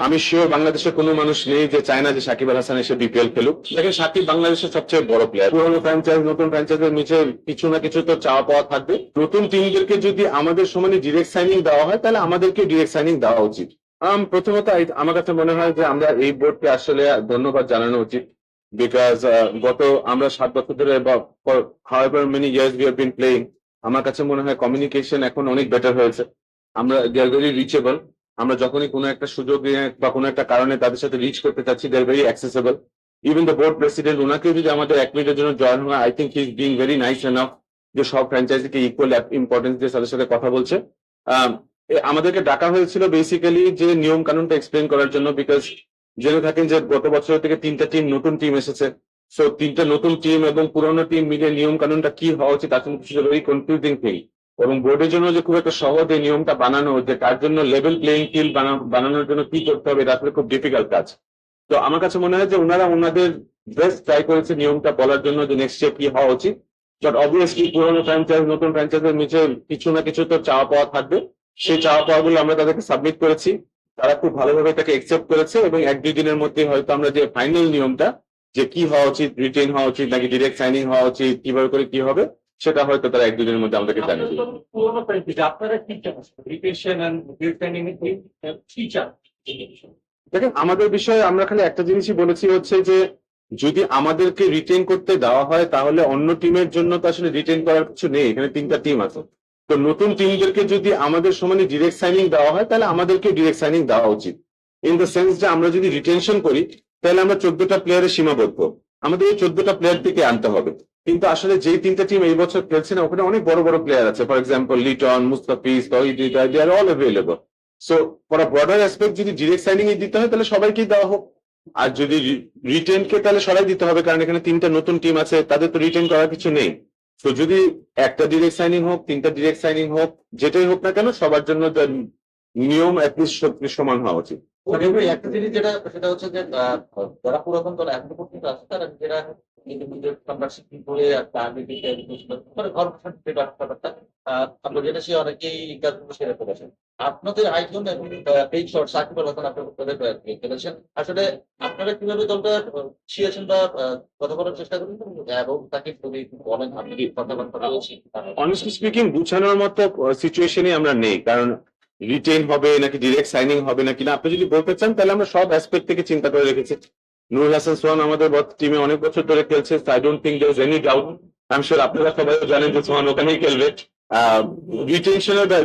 আমি শিওর বাংলাদেশের কোনো মানুষ নেই যে চায় না যে সাকিব আল হাসান এসে বিপিএল খেলুক। দেখেন, সাকিব বাংলাদেশের সবচেয়ে বড় প্লেয়ার। পুরোনো ফ্র্যাঞ্চাইজ নতুন ফ্র্যাঞ্চাইজের নিচে কিছু না কিছু তো চাওয়া পাওয়া থাকবে। নতুন টিমদেরকে যদি আমাদের সমানে ডিরেক্ট সাইনিং দেওয়া হয় তাহলে আমাদেরকে ডিরেক্ট সাইনিং দেওয়া উচিত। প্রথমত আমার কাছে মনে হয় যে আমরা এই বোর্ডকে আসলে ধন্যবাদ জানানো উচিত। বিকজ গত আমরা 7 বছর ধরে বা however many years we have been playing, আমার কাছে মনে হয় কমিউনিকেশন এখন অনেক বেটার হয়েছে। আমরা দে আর ভেরি রিচেবল। আমরা যখনই কোনো একটা সুযোগ বা কোনো একটা কারণে তাদের সাথে রিচ করতে চাচ্ছি, they are very accessible. Even the board president, ওনাকেও যদি আমাদের 1 মিনিটের জন্য জয়েন হয়, I think he is being very nice enough যে সব ফ্র্যাঞ্চাইজিকে ইকুয়াল ইম্পর্টেন্স দিয়ে তাদের সাথে কথা বলছে। আমাদেরকে ডাকা হয়েছিল বেসিক্যালি যে নিয়ম কানুনটা এক্সপ্লেন করার জন্য। বিকজ জেনে থাকেন যে গত বছর থেকে 3টা টিম নতুন টিম এসেছে। সো 3টা নতুন টিম এবং পুরোনো টিম মিলিয়ে নিয়ম কানুনটা কি হওয়া উচিত আসলে ভেরি কনফিউজিং থিং। এবং বোর্ডের জন্য যে খুব একটা সহজ এই নিয়মটা বানানো, যে তার জন্য লেভেল প্লেইং ফিল্ড বানানোর জন্য কি করতে হবে, এটা আসলে খুব ডিফিকাল্ট কাজ। তো আমার কাছে মনে হয় যে ওনারা ওনাদের বেস্ট ট্রাই করেছে নিয়মটা বলার জন্য যে নেক্সট স্টেপ কি হওয়া উচিত। বাট অবভিয়াসলি পুরোনো ফ্র্যাঞ্চাইজ নতুন ফ্র্যাঞ্চাইজের নিচে কিছু না কিছু তো চাওয়া পাওয়া থাকবে। সেই চাওয়া পাওয়াগুলো আমরা তাদেরকে সাবমিট করেছি। তারা খুব ভালোভাবে তাকে একসেপ্ট করেছে এবং 1-2 দিনের মধ্যে হয়তো আমরা যে ফাইনাল নিয়মটা যে কি হওয়া উচিত, রিটেন হওয়া উচিত নাকি ডিরেক্ট সাইনিং হওয়া উচিত, কিভাবে করে কি হবে, সেটা হয়তো তারা 1-2 দিনের মধ্যে আমাদেরকে জানিয়ে দেবে। পুরোনো প্যাকেজ আপনারা কি চান? রিটেনশন এন্ড রিটেনিং কি চান? দেখেন, আমাদের বিষয়ে আমরা খালি একটা জিনিসই বলেছি, হচ্ছে যে যদি আমাদেরকে রিটেন করতে দেওয়া হয় তাহলে অন্য টিমের জন্য তো আসলে রিটেন করার কিছু নেই। এখানে 3টা টিম আছে। তো নতুন টিমদেরকে যদি আমাদের সমানে ডিরেক্ট সাইনিং দেওয়া হয় তাহলে আমাদেরকে ডিরেক্ট সাইনিং দেওয়া উচিত। ইন দ্য সেন্স যে আমরা যদি রিটেনশন করি তাহলে আমরা 14টা প্লেয়ারের সীমাবদ্ধ। আমাদের এই 14টা প্লেয়ার থেকে আনতে হবে। কিন্তু আসলে যেই 3টা টিম এই বছর খেলছে না, ওখানে অনেক বড় বড় প্লেয়ার আছে। For example Liton, Mustafiz, Towhid, they are all available. So for a broader aspect যদি ডিরেক্ট সাইনিং দিতে হয় তাহলে সবাইকেই দেওয়া হোক। আর যদি রিটেন কে তাহলে সবাই দিতে হবে, কারণ এখানে 3টা নতুন টিম আছে, তাদের তো রিটেন করার কিছু নেই। তো যদি একটা ডিরেক্ট সাইনিং হোক, 3টা ডিরেক্ট সাইনিং হোক, যেটাই হোক না কেন, সবার জন্য নিয়ম অ্যাটলিস্ট সমান হওয়া উচিত। একটা জিনিস যেটা সেটা হচ্ছে যে যারা পুরাতন দল এখনো পর্যন্ত আছে তারা নিজেরা নিজেদের মেম্বারশিপ করে আমরা যেটা সে অনেকেই কাজগুলো সেরে ফেলেছেন। আপনাদের আয়োজন এবং পেজ শর্ট সাকিব আল হাসান আপনাদের ফেলেছেন। আসলে আপনারা কিভাবে দলটা ছিঁড়েছেন বা কথা বলার চেষ্টা করেন এবং তাকে যদি বলেন আপনি কথাবার্তা বলছি। অনেস্টলি স্পিকিং গুছানোর মতো সিচুয়েশনে আমরা নেই, কারণ রিটেন হবে নাকি ডিরেক্ট সাইনিং হবে নাকি না, আপনি যদি বলতে চান তাহলে আমরা সব অ্যাসপেক্ট থেকে চিন্তা করে রেখেছি। নুরুল হাসান সোহান আমাদের টিমে অনেক বছর ধরে খেলছে। I don't think there is any doubt. I am sure আপনারা সবাই জানেন যে সোহান ওখানেই খেলবে।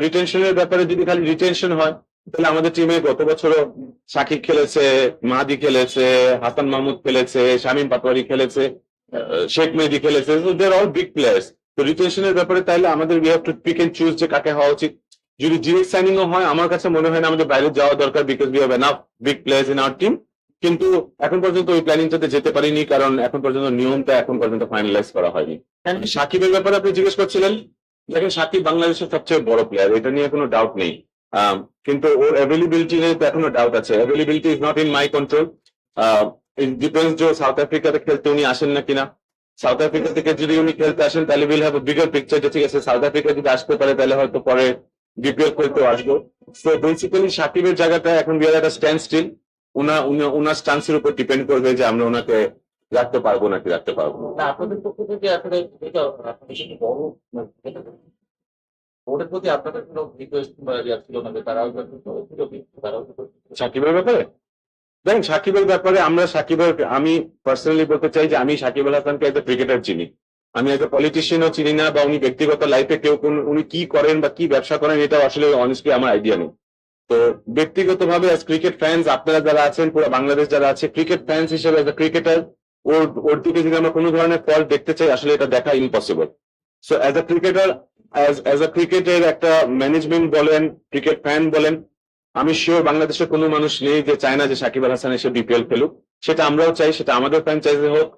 রিটেনশনের ব্যাপারে যদি খালি রিটেনশন হয় তাহলে আমাদের টিমে গত বছরও সাকিব খেলেছে, মাহাদি খেলেছে, হাসান মাহমুদ খেলেছে, শামীম পাটোয়ারি খেলেছে, শেখ মেহেদী খেলেছে। They are all big players. তো রিটেনশনের ব্যাপারে তাহলে আমাদের we have to pick and choose যে কাকে হওয়া উচিত। যদি ডিরেক্ট সাইনিং হয়, আমার কাছে মনে হয় না আমাদের বাইরে যাওয়া দরকার, because we have enough big players in our team. কিন্তু এখন পর্যন্ত ওই প্ল্যানিংটাতে যেতে পারিনি, কারণ এখন পর্যন্ত নিয়মটা এখন পর্যন্ত ফাইনালাইজ করা হয়নি। সাকিবের ব্যাপারে আপনি জিজ্ঞেস করছিলেন। দেখেন, সাকিব বাংলাদেশের সবচেয়ে বড় প্লেয়ার, এটা নিয়ে কোনো ডাউট নেই। কিন্তু ওর অ্যাভেলেবিলিটি নিয়ে তো এখনো ডাউট আছে। Availability is not in my control. It depends যে সাউথ আফ্রিকাতে খেলতে উনি আসেন না কিনা। সাউথ আফ্রিকা থেকে যদি উনি খেলতে আসেন তাহলে উইল হ্যাভ বিগার পিকচার, যে ঠিক আছে সাউথ আফ্রিকা যদি আসতে পারে তাহলে হয়তো পরে বিপিএল খেলতেও আসবো। তো বেসিক্যালি সাকিবের জায়গাটা এখন we are at a standstill. ওনার স্টান্সের উপর ডিপেন্ড করবে যে আমরা ওনাকে রাখতে পারবো নাকি রাখতে পারবো না। আপনাদের পক্ষ থেকে আসলে এটা আপনাদের বড় বোর্ডের প্রতি আপনাদের কোনো রিকোয়েস্ট বা ইয়া ছিল না যে তারাও সাকিবের ব্যাপারে দেখেন, সাকিবের ব্যাপারে আমি পার্সোনালি বলতে চাই যে আমি সাকিব আল হাসানকে এজ এ ক্রিকেটার চিনি। আমি এজ এ পলিটিশিয়ানও চিনি না, বা উনি ব্যক্তিগত লাইফে উনি কি করেন বা কি ব্যবসা করেন এটা আসলে অনেস্টলি আমার আইডিয়া নেই। তো ব্যক্তিগতভাবে অ্যাজ ক্রিকেট ফ্যান্স আপনারা যারা আছেন, পুরো বাংলাদেশ যারা আছে ক্রিকেট ফ্যান্স হিসেবে এজ এ ক্রিকেটার, ওর দিকে যদি আমরা কোনো ধরনের ফল্ট দেখতে চাই, আসলে এটা দেখা impossible. So as a cricketer, as a ক্রিকেটের একটা ম্যানেজমেন্ট বলেন, ক্রিকেট ফ্যান বলেন, আমি শিওর বাংলাদেশের কোনো মানুষ নেই যে চায় না যে সাকিব আল হাসান এসে বিপিএল খেলুক। সেটা আমরাও চাই। সেটা আমাদের ফ্র্যাঞ্চাইজে হোক,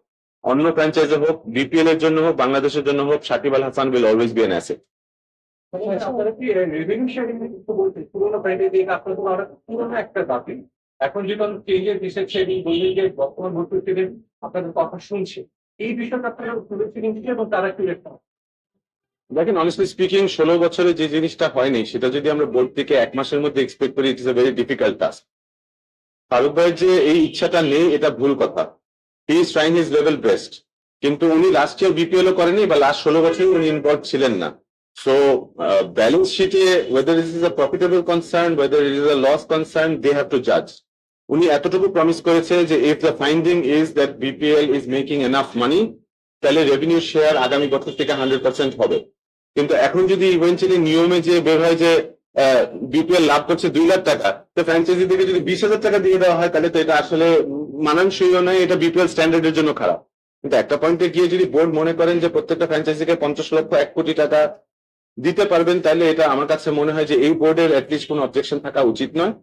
অন্য ফ্র্যাঞ্চাইজে হোক, বিপিএল এর জন্য হোক, বাংলাদেশের জন্য হোক, Shakib Al Hasan will always be an asset. আপনারা কি রেভিনিউ শেয়ারিং বলতে পুরোনো প্রাইভেট দিয়ে আপনাদের অনেক পুরোনো একটা দাবি এখন যখন চেঞ্জের বিষয় শেয়ারিং বললেন যে বর্তমান ভর্তি আপনাদের কথা শুনছে এই বিষয়টা আপনারা তুলেছিলেন এবং তারা কি একটা দেখেন, অনেস্টলি স্পিকিং 16 বছরে যে জিনিসটা হয়নি সেটা যদি আমরা বোর্ড থেকে 1 মাসের মধ্যে এক্সপেক্ট করি, it is a very difficult task. Faruk ভাই যে এই ইচ্ছাটা নেই এটা ভুল কথা। He is trying his level best, কিন্তু উনি লাস্ট ইয়ার বিপিএল ও করেনি বা লাস্ট 16 বছর উনি ইনভলভ ছিলেন না। সো ব্যালেন্স শিটে whether it is a profitable concern, whether it is a loss concern, they have to judge. উনি এতটুকু প্রমিস করেছে যে if the finding is that BPL is making enough money, তাহলে রেভিনিউ শেয়ার আগামী বছর থেকে 100% হবে। কিন্তু এখন যদি ইভেন্চুয়ালি নিয়মে যে বের হয় যে বিপিএল লাভ করছে 2 লাখ টাকা, তো ফ্র্যাঞ্চাইজি থেকে যদি 20,000 টাকা দিয়ে দেওয়া হয় তাহলে তো এটা আসলে মানানসইও নয়, এটা বিপিএল স্ট্যান্ডার্ডের জন্য খারাপ। কিন্তু একটা পয়েন্টে গিয়ে যদি বোর্ড মনে করেন যে প্রত্যেকটা ফ্র্যাঞ্চাইজিকে 50 লক্ষ 1 কোটি টাকা দিতে পারবেন, তাহলে এটা আমার কাছে মনে হয় যে এই বোর্ডের অ্যাটলিস্ট কোনো অবজেকশন থাকা উচিত নয়।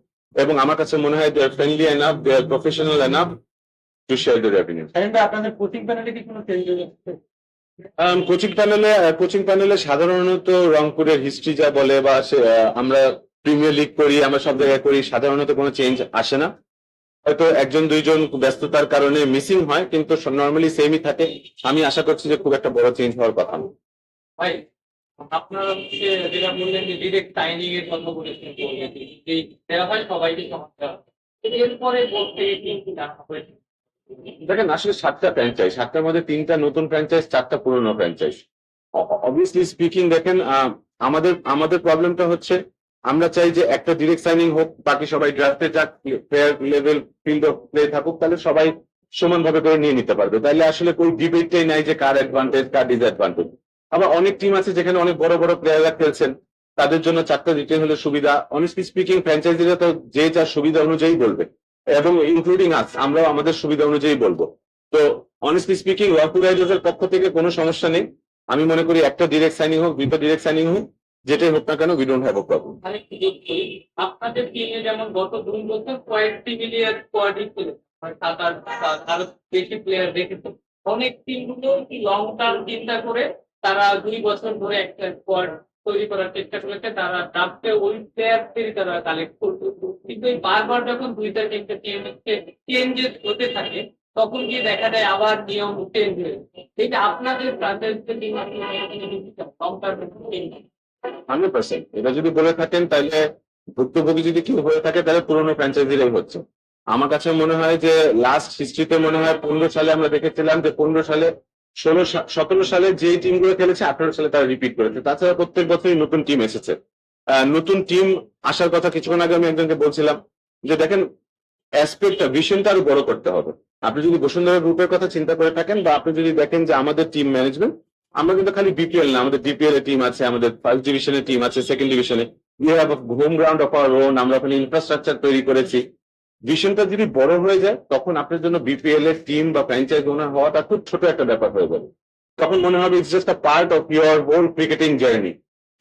এবং আমার কাছে মনে হয় they are friendly enough, they are professional enough to share the revenue. আপনাদের কোচিং প্যানেলে কি কোনো চেঞ্জ হয়েছে? কোচিং প্যানেলে সাধারণত রংপুরের হিস্ট্রি যা বলে বা আমরা প্রিমিয়ার লিগ করি, আমরা সব জায়গায় করি, সাধারণত কোনো চেঞ্জ আসে না। হয়তো একজন দুইজন ব্যস্ততার কারণে মিসিং হয়, কিন্তু নর্মালি সেমই থাকে। আমি আশা করছি যে খুব একটা বড় চেঞ্জ হওয়ার কথা না। ভাই আপনারা হচ্ছে যেটা বললেন যে ডিরেক্ট সাইনিং এর কথা বলেছেন, যে দেওয়া হয় সবাইকে সমস্যা, এরপরে বলতে কি জানা হয়েছে? দেখেন আসলে 7টা ফ্র্যাঞ্চাইজ, 7টার মধ্যে 3টা নতুন ফ্র্যাঞ্চাইজ, 4টা পুরনো ফ্র্যাঞ্চাইজ। অবভিয়াসলি স্পিকিং দেখেন আমাদের প্রবলেমটা হচ্ছে আমরা চাই যে একটা ডিরেক্ট সাইনিং হোক, বাকি সবাই ড্রাফটে যাক, player level field of play থাকুক, তাহলে সবাই সমানভাবে করে নিয়ে নিতে পারবে। তাহলে আসলে কোনো ডিবেটটাই নাই যে কার অ্যাডভান্টেজ কার ডিসঅ্যাডভান্টেজ। আবার অনেক টিম আছে যেখানে অনেক বড় বড় প্লেয়াররা খেলছেন, তাদের জন্য 4টা রিটেন হলে সুবিধা। অনেস্টলি স্পিকিং ফ্র্যাঞ্চাইজিরা তো যে যার সুবিধা অনুযায়ী বলবে, এবং ইনক্লুডিং আস, আমরাও আমাদের সুবিধা অনুযায়ী বলবো। তো অনেস্টলি স্পিকিং রংপুর রাইডার্সের পক্ষ থেকে কোনো সমস্যা নেই। আমি মনে করি একটা ডিরেক্ট সাইনিং হোক, দুটো ডিরেক্ট সাইনিং হোক, যেটাই হোক না কেন, we don't have a problem. আরেকটু যোগ করি, আপনাদের টিমে যেমন গত 2 বছর কয়েকটি মিলিয়ে স্কোয়াডই ছিল, মানে 7-8 আরো বেশি প্লেয়ার রেখেছে। অনেক টিমগুলো লং টার্ম চিন্তা করে তারা 2 বছর ধরে একটা স্কোয়াড তৈরি করার চেষ্টা করেছে, তারা ড্রাফটে ওই প্লেয়ারদেরই তারা কালেক্ট করবে। কিন্তু এই বারবার যখন 2-3টা চেঞ্জেস হতে থাকে, তখন গিয়ে দেখা যায় আবার নিয়ম চেঞ্জ হয়ে যায়। এটা আপনাদের ফ্র্যাঞ্চাইজিতে টিম লং টার্ম 100%। এটা যদি বলে থাকেন তাহলে ভুক্তভোগী যদি কেউ হয়ে থাকে তাহলে পুরোনো ফ্র্যাঞ্চাইজিরাই হচ্ছে। আমার কাছে মনে হয় যে লাস্ট হিস্ট্রিতে মনে হয় 15 সালে আমরা দেখেছিলাম যে 15 সালে 17 সালে যে টিমগুলো খেলেছে 18 সালে তারা রিপিট করেছে। তাছাড়া প্রত্যেক বছরই নতুন টিম এসেছে। নতুন টিম আসার কথা কিছুক্ষণ আগে আমি একজনকে বলছিলাম যে দেখেন অ্যাসপেক্টটা ভিশনটা আরো বড় করতে হবে। আপনি যদি বসুন্ধরা গ্রুপের কথা চিন্তা করে থাকেন, বা আপনি যদি দেখেন যে আমাদের টিম ম্যানেজমেন্ট, আমরা কিন্তু খালি বিপিএল না, আমাদের ডিপিএল এর টিম আছে, আমাদের ফার্স্ট ডিভিশনের টিম আছে, সেকেন্ড ডিভিশনে we have a home ground of our own, আমরা ওখানে ইনফ্রাস্ট্রাকচার তৈরি করেছি। ভিশনটা যদি বড় হয়ে যায় তখন আপনার জন্য বিপিএল এর টিম বা ফ্র্যাঞ্চাইজ ওনার হওয়াটা খুব ছোট একটা ব্যাপার হয়ে যাবে। তখন মনে হবে it's just a part of your whole cricketing journey.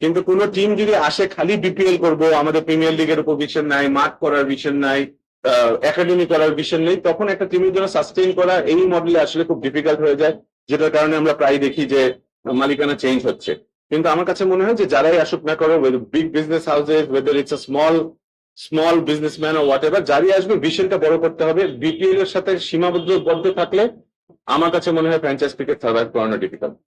কিন্তু কোন টিম যদি আসে খালি বিপিএল করবো, আমাদের প্রিমিয়ার লিগের উপর ভিশন নাই, মাঠ করার ভিশন নাই, একাডেমি করার ভিশন নেই, তখন একটা টিমের জন্য সাস্টেইন করা এই মডেলে আসলে খুব ডিফিকাল্ট হয়ে যায়, যেটার কারণে আমরা প্রায় দেখি যে মালিকানা চেঞ্জ হচ্ছে। কিন্তু আমার কাছে মনে হয় যে যারাই আসুক না করো, big business houses, whether it's a small businessman ও হোয়াট এভার, যারই আসবে ভিশনটা বড় করতে হবে। বিপিএল এর সাথে সীমাবদ্ধ থাকলে আমার কাছে মনে হয় ফ্র্যাঞ্চাইজ ক্রিকেট সার্ভাইভ করানো ডিফিকাল্ট।